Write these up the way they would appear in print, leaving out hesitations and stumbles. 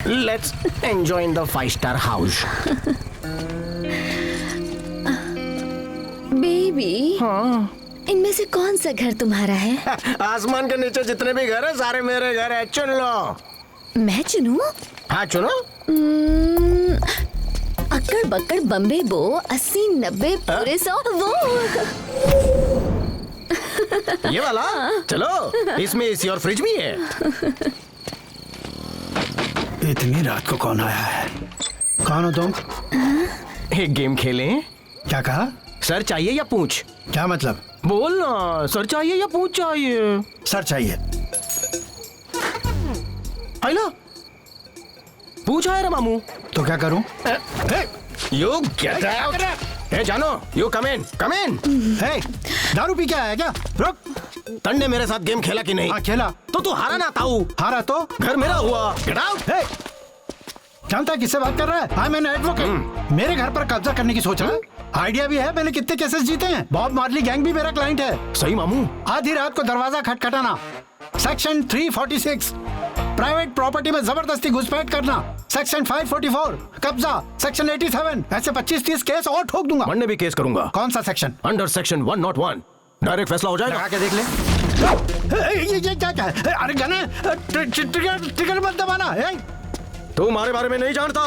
Let's enjoy in the 5-star house. Baby, हाँ, इनमें से कौन सा घर तुम्हारा है? आसमान के नीचे जितने भी घर है सारे मेरे घर है, चुन लो। मैं चुनूं? हाँ चुनो। अक्कड़ बक्कड़ बम्बे बो 80-90 पूरे 100 वो। ये वाला? चलो, इसमें एसी और फ्रिज भी है। इतनी रात को कौन आया है? कौन हो तुम? एक गेम खेलें? क्या कहा? सर चाहिए या पूछ? क्या मतलब? बोल ना, सर चाहिए या पूछ चाहिए? सर चाहिए। हेलो, पूछ आया रे मामू। तो क्या करूं? You get out. ए जानो, यू कम इन, कम इन। हे, दारू पी के आया क्या? रुक। तंडे मेरे साथ गेम खेला कि नहीं? हाँ खेला। तो तू हारा ना ताऊ। हारा तो? घर मेरा हुआ। Get out. हे, जानता है किससे बात कर रहा है? हाँ मैंने एडवोकेट। मेरे घर पर कब्जा करने की सोच रहा है? आइडिया भी है, मैंने कितने केसेस जीते हैं। बॉब मार्ली गैंग भी मेरा क्लाइंट है। सही मामू। आधी रात को दरवाजा खटखटाना, सेक्शन 346 प्राइवेट प्रॉपर्टी में जबरदस्ती घुसपैठ करना, सेक्शन 544 कब्जा, सेक्शन 87, ऐसे 25-30 केस और ठोक दूंगा। मरने भी केस करूंगा। कौन सा सेक्शन? अंडर सेक्शन 101 डायरेक्ट फैसला हो जाएगा। लगा के देख ले। ये क्या है? अरे गन है, ट्रिगर मत दबाना। तू हमारे बारे में नहीं जानता।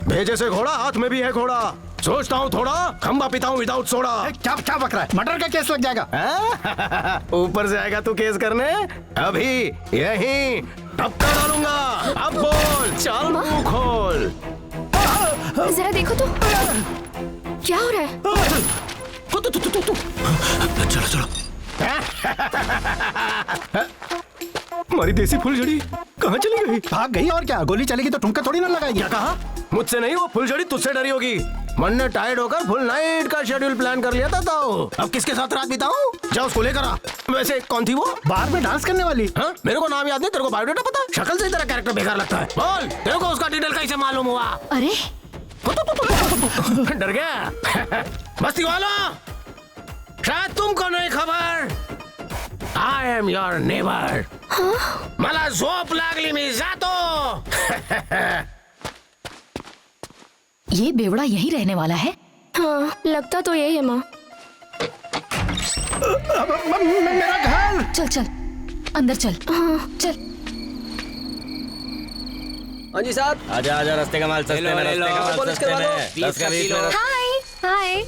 भेजे से घोड़ा, हाथ में भी है घोड़ा। सोचता हूँ थोड़ा, खंबा पीता हूँ विदाउट सोडा। क्या बक रहा है? मर्डर का केस लग जाएगा। ऊपर से आएगा तू केस करने, अभी यही धक्का डालूंगा। अब बोल, चल मुंह खोल। जरा देखो तो, क्या हो रहा है? चलो। हमारी देसी फुलझड़ी कहाँ चली गई? भाग गई और क्या? गोली चलेगी तो ठुमका थोड़ी ना लगाएगी। क्या कहा? मुझसे नहीं, वो फुलझड़ी तुझसे डरी होगी। मन ने टायर्ड होकर फुल नाइट का शेड्यूल प्लान कर लिया था। तो अब किसके साथ रात बिताऊं? जा उसको लेकर आ। वैसे कौन थी वो? बार में डांस करने वाली। हाँ? मेरे को नाम याद नहीं, तेरे को बायोडाटा पता? शक्ल से ही तेरा कैरेक्टर बेकार लगता है। बोल, तेरे को उसका डिटेल कैसे मालूम हुआ? अरे डर गया? बस्ती वालों, शायद तुमको नहीं खबर, आई एम योर नेबर। मला झोप लागली, मी जातो। ये बेवड़ा यहीं रहने वाला है? हाँ, लगता तो यही है माँ। मेरा घर। चल अंदर चल। चल। हाँ जी साहब। आजा रास्ते का माल सस्ते में, रास्ते का माल पुलिस सस्ते करवा लो। में। 10 का 20 में। हाय।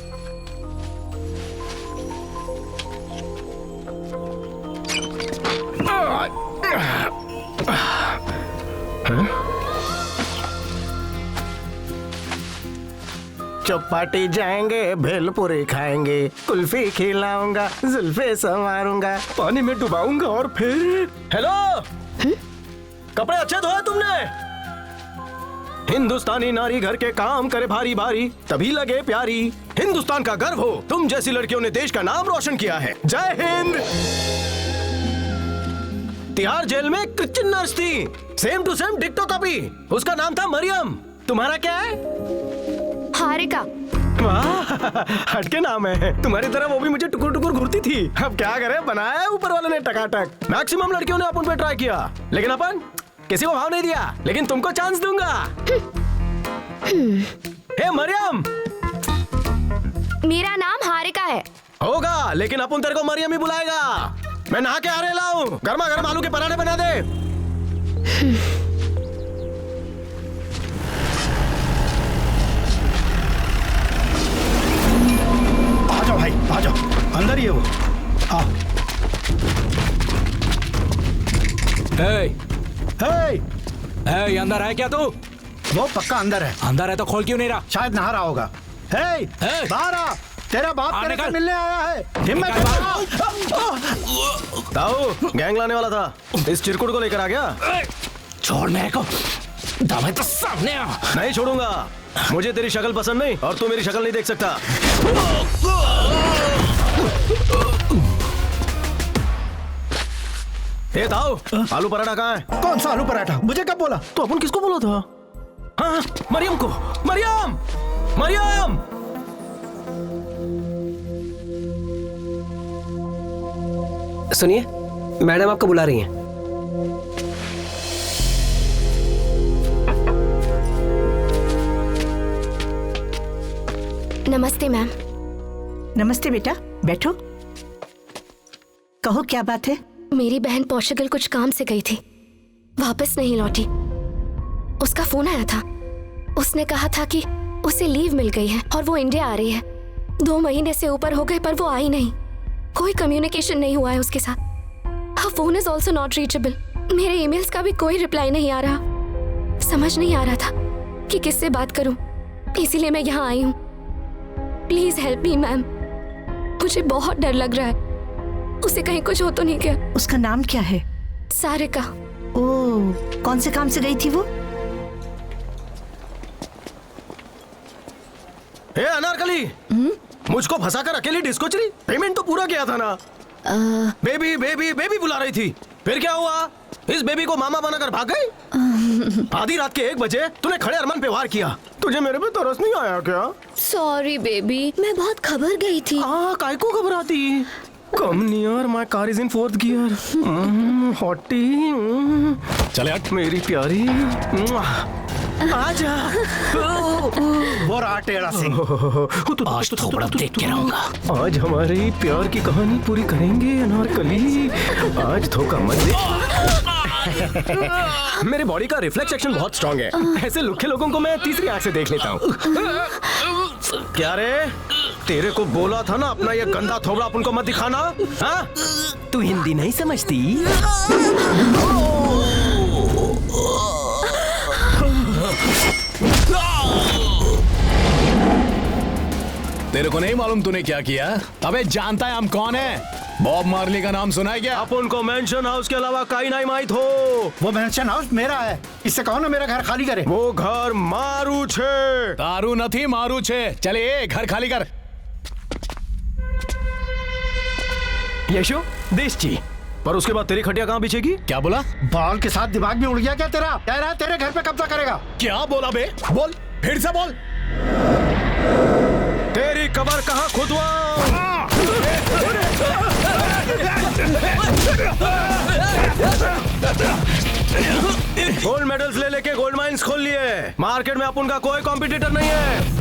चौपाटी जाएंगे, भेलपुरी खाएंगे, कुल्फी खिलाऊंगा, जुल्फे संवारूंगा, पानी में डुबाऊंगा और फिर। हेलो, कपड़े अच्छे धोए तुमने? हिंदुस्तानी नारी घर के काम करे भारी भारी, तभी लगे प्यारी। हिंदुस्तान का गर्व हो, तुम जैसी लड़कियों ने देश का नाम रोशन किया है। जय हिंद। तिहाड़ जेल में क्रिश्चियन नर्स थी, सेम टू सेम डिक्टो कॉपी। उसका नाम था मरियम। तुम्हारा क्या है? हारिका। वाह, हटके नाम है। तुम्हारी तरह वो भी मुझे टुकुर टुकुर घूरती थी। अब क्या करे, बनाया है ऊपर वाले ने टकाटक। मैक्सिमम लड़कियों ने अपन पे ट्राई किया, लेकिन अपन किसी को भाव नहीं दिया। लेकिन तुमको चांस दूंगा। हे मरियम। मेरा नाम हारिका है। होगा, लेकिन अपन तेरे को मरियम ही बुलाएगा। मैं नहा के आ रहे लाऊं, गर्मा गर्म आलू के पराठे बना दे। आ जाओ भाई, आ जाओ। अंदर ही है वो। आओ। हे, अंदर है क्या तू? वो पक्का अंदर है। अंदर है तो खोल क्यों नहीं रहा? शायद नहा रहा होगा। हे, बाहर आ। तेरा बाप तेरे से मिलने आया है। हिम्मत ताऊ, गैंग लाने वाला था, इस चिरकुट को लेकर आ गया। छोड़ मेरे को, दम तो सामने आ। नहीं छोड़ूंगा। मुझे तेरी शक्ल पसंद नहीं और तू मेरी शक्ल नहीं देख सकता। ए ताऊ, आलू पराठा कहाँ है? कौन सा आलू पराठा? मुझे कब बोला? तो अपन किसको बोला था? हाँ, मरियम को। मरियम, मरियम। सुनिए, मैडम आपको बुला रही हैं। नमस्ते मैम। नमस्ते बेटा, बैठो। कहो क्या बात है? मेरी बहन पोर्चुगल कुछ काम से गई थी, वापस नहीं लौटी। उसका फोन आया था, उसने कहा था कि उसे लीव मिल गई है और वो इंडिया आ रही है। 2 महीने से ऊपर हो गए पर वो आई नहीं। कोई कम्युनिकेशन नहीं हुआ है उसके साथ। her phone is also not reachable। मेरे ईमेल्स का भी कोई रिप्लाई नहीं आ रहा। समझ नहीं आ रहा था कि किससे बात करूं, इसीलिए मैं यहाँ आई हूँ। प्लीज हेल्प मी मैम, मुझे बहुत डर लग रहा है। उसे कहीं कुछ हो तो नहीं क्या? उसका नाम क्या है? सारिका। ओह, कौन से काम से गई थी वो? ए अनारकली, मुझको फंसाकर अकेली डिस्को चली। पेमेंट तो पूरा किया था ना। बेबी बेबी बेबी बुला रही थी, फिर क्या हुआ? इस बेबी को मामा बनाकर भाग गई। आधी रात के 1 बजे तूने खड़े अरमान पे वार किया। तुझे मेरे पे तरस नहीं आया क्या? सॉरी बेबी, मैं बहुत घबरा गई थी। काय को घबराती? Come near, my car is in 4th gear. Hottie, चले हट मेरी प्यारी। आजा। बोरा टेढ़ा सिंह। आज थोड़ा देख के रहूंगा। आज हमारी प्यार की कहानी पूरी करेंगे अनारकली। आज धोखा मत दे। मेरे बॉडी का रिफ्लेक्स एक्शन बहुत स्ट्रांग है। ऐसे लुखे लोगों को मैं तीसरी आंख से देख लेता हूँ। क्या रे, तेरे को बोला था ना अपना ये गंदा थोबड़ा अपन को मत दिखाना। हाँ? तू हिंदी नहीं समझती? तेरे को नहीं मालूम तूने क्या किया? अबे जानता है हम कौन है? बॉब मार्ली का नाम सुना है क्या? अपन को मेंशन हाउस के अलावा कहीं नहीं माहित हो। वो मेंशन हाउस मेरा है, इससे कहो ना मेरा घर खाली करे। वो घर मारू छे। तारू नहीं मारू छे। चले ए, घर खाली कर। यशो देश जी, पर उसके बाद तेरी खटिया कहाँ बिछेगी? क्या बोला? बाल के साथ दिमाग में उड़ गया क्या तेरा? कह रहा है तेरे घर पे कब्जा करेगा। क्या बोला बे? बोल, फिर से बोल। तेरी कबर कहाँ खुदवाऊं? गोल्ड मेडल्स ले लेके गोल्ड माइंस खोल लिए। मार्केट में अपन का कोई कॉम्पिटिटर नहीं है।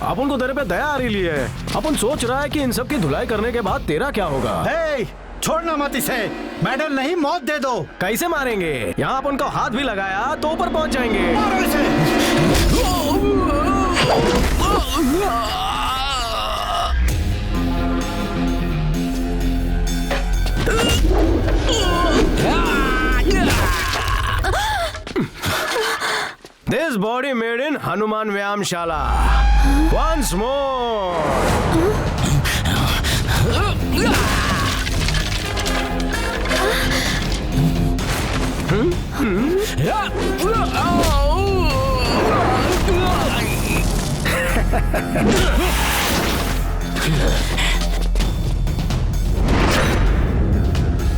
अपन को तेरे पे दया आ रही है। अपन सोच रहा है कि इन सब की धुलाई करने के बाद तेरा क्या होगा। हे, छोड़ना मत इसे। मेडल नहीं, मौत दे दो। कैसे मारेंगे? यहाँ अपन को हाथ भी लगाया तो ऊपर पहुँच जाएंगे। मारो इसे। This body made in Hanuman Vyamshala. Once more.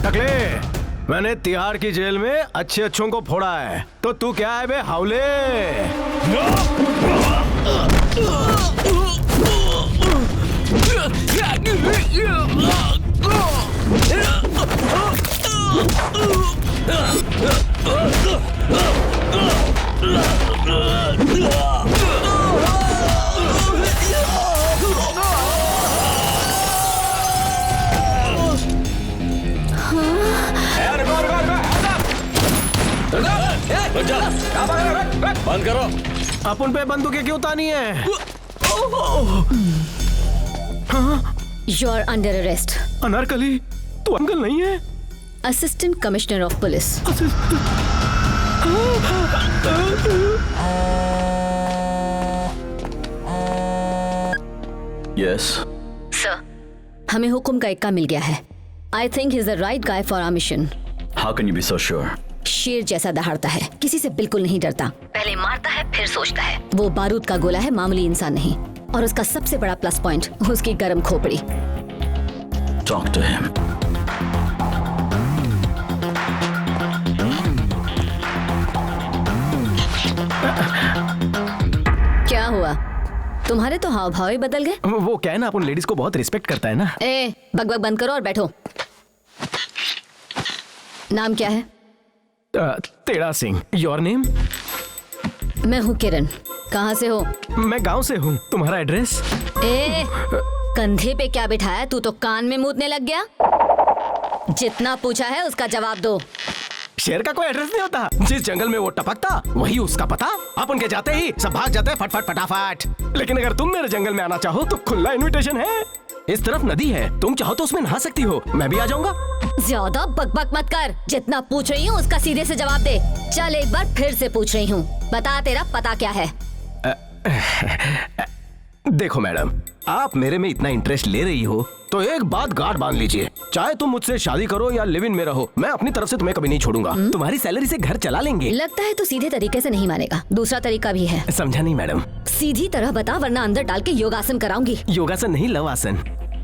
टकले, मैंने तिहाड़ की जेल में अच्छे अच्छों को फोड़ा है, तो तू क्या है बे हावले? बंद करो। अपन पे बंदूकें क्यों तानी है? You are under arrest. Anarkali, तू अंकल नहीं है? Assistant commissioner of police. Yes sir, हमें हुक्म का इक्का मिल गया है। I think he is the right guy for our mission. How can you be so sure? शेर जैसा दहाड़ता है, किसी से बिल्कुल नहीं डरता, पहले मारता है फिर सोचता है। वो बारूद का गोला है, मामूली इंसान नहीं। और उसका सबसे बड़ा प्लस पॉइंट उसकी गर्म खोपड़ी। Talk to him. क्या हुआ? तुम्हारे तो हाव भाव ही बदल गए। वो क्या है ना, अपन लेडीज को बहुत रिस्पेक्ट करता है ना। ए, बकबक बंद करो और बैठो। नाम क्या है? तेड़ा सिंह। Your name? मैं हूँ किरण। कहाँ से हो? मैं गांव से हूँ। तुम्हारा एड्रेस? ए, कंधे पे क्या बिठाया? तू तो कान में मूतने लग गया। जितना पूछा है उसका जवाब दो। शेर का कोई एड्रेस नहीं होता। जिस जंगल में वो टपकता वही उसका पता। अपन के जाते ही सब भाग जाते हैं फटफट फटाफट। लेकिन अगर तुम मेरे जंगल में आना चाहो तो खुला इनविटेशन है। इस तरफ नदी है, तुम चाहो तो उसमें नहा सकती हो। मैं भी आ जाऊंगा। ज्यादा बकबक मत कर। जितना पूछ रही हूँ उसका सीधे से जवाब दे। चल एक बार फिर से पूछ रही हूँ, बता तेरा पता क्या है? देखो मैडम, आप मेरे में इतना इंटरेस्ट ले रही हो तो एक बात गांठ बांध लीजिए। चाहे तुम मुझसे शादी करो या लिव इन में रहो, मैं अपनी तरफ से तुम्हें कभी नहीं छोड़ूंगा। तुम्हारी सैलरी से घर चला लेंगे। लगता है तू सीधे तरीके से नहीं मानेगा। दूसरा तरीका भी है। समझा नहीं मैडम? सीधी तरह बता, वरना अंदर डाल के योगासन कराऊंगी। योगासन नहीं, लव आसन।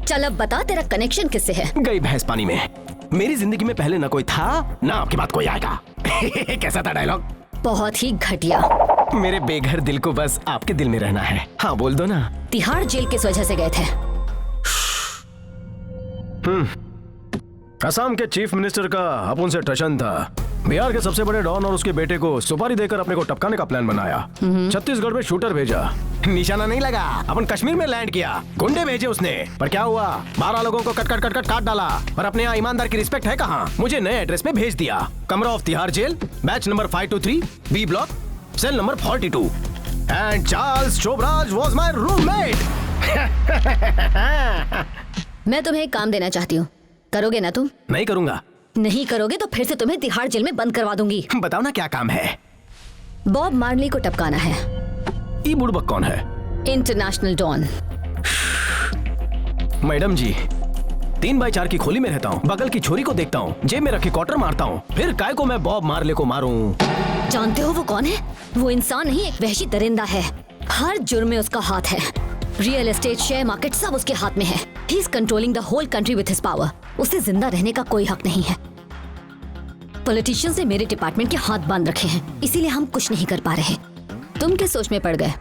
चल अब बता, तेरा कनेक्शन किससे है? गई भैंस पानी में। मेरी जिंदगी में पहले ना कोई था ना आपके बाद कोई आएगा। कैसा था डायलॉग? बहुत ही घटिया। मेरे बेघर दिल को बस आपके दिल में रहना है। हाँ बोल दो ना। तिहाड़ जेल किस वजह से गए थे? असम के चीफ मिनिस्टर का अपन से टशन था। बिहार के सबसे बड़े डॉन और उसके बेटे को सुपारी देकर अपने को टपकाने का प्लान बनाया। छत्तीसगढ़ में शूटर भेजा, निशाना नहीं लगा। अपन कश्मीर में लैंड किया, गुंडे भेजे उसने। पर क्या हुआ? 12 लोगों को कट कट कट कट काट डाला। पर अपने यहाँ ईमानदार की रिस्पेक्ट है कहाँ? मुझे नए एड्रेस पे भेज दिया। कमरा of Tihar jail, batch number 523, B block, cell number 42। And Charles Sobhraj was my roommate. मैं तुम्हें एक काम देना चाहती हूँ, करोगे ना तुम? नहीं करूंगा। नहीं करोगे तो फिर से तुम्हें तिहाड़ जेल में बंद करवा दूंगी। बताओ ना क्या काम है? बॉब मार्ली को टपकाना है। ये बुड़बक कौन है? International don. मैडम जी, 3x4 की खोली में रहता हूँ, बगल की छोरी को देखता हूँ, जेब में रखे क्वार्टर मारता हूँ, फिर काय को मैं बॉब मार्ले को मारूं? जानते हो वो कौन है? वो इंसान नहीं, एक वहशी दरिंदा है। हर जुर्म में उसका हाथ है। रियल एस्टेट, शेयर मार्केट सब उसके हाथ में है। He is controlling the whole country with his power. उसे जिंदा रहने का कोई हक नहीं है। पॉलिटिशियंस ने मेरे डिपार्टमेंट के हाथ बांध रखे हैं, इसीलिए हम कुछ नहीं कर पा रहे। तुम किस सोच में पड़ गए?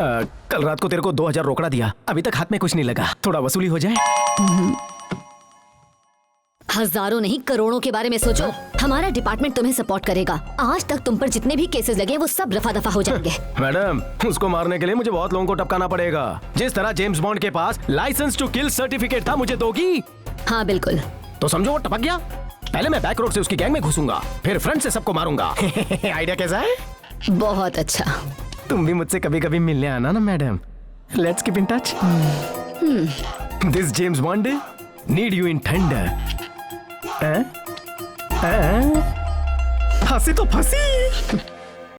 कल रात को तेरे को 2000 रोकड़ा दिया, अभी तक हाथ में कुछ नहीं लगा। थोड़ा वसूली हो जाए। हजारों नहीं करोड़ों के बारे में सोचो। हमारा डिपार्टमेंट तुम्हें सपोर्ट करेगा। आज तक तुम पर जितने भी केसेस लगे वो सब रफा दफा हो जाएंगे। मैडम, उसको मारने के लिए मुझे बहुत लोगों को टपकाना पड़ेगा। जिस तरह जेम्स बॉन्ड के पास लाइसेंस टू किल सर्टिफिकेट था, मुझे दोगी? हाँ बिल्कुल। तो समझो वो टपक गया। पहले मैं बैक रोड से उसकी गैंग में घुसूंगा, फिर फ्रंट से सबको मारूंगा। आइडिया कैसा है? बहुत अच्छा। तुम भी मुझसे कभी कभी मिलने आना ना madam. Let's keep in touch. This James bond need you in thunder. हंसी तो फंसी।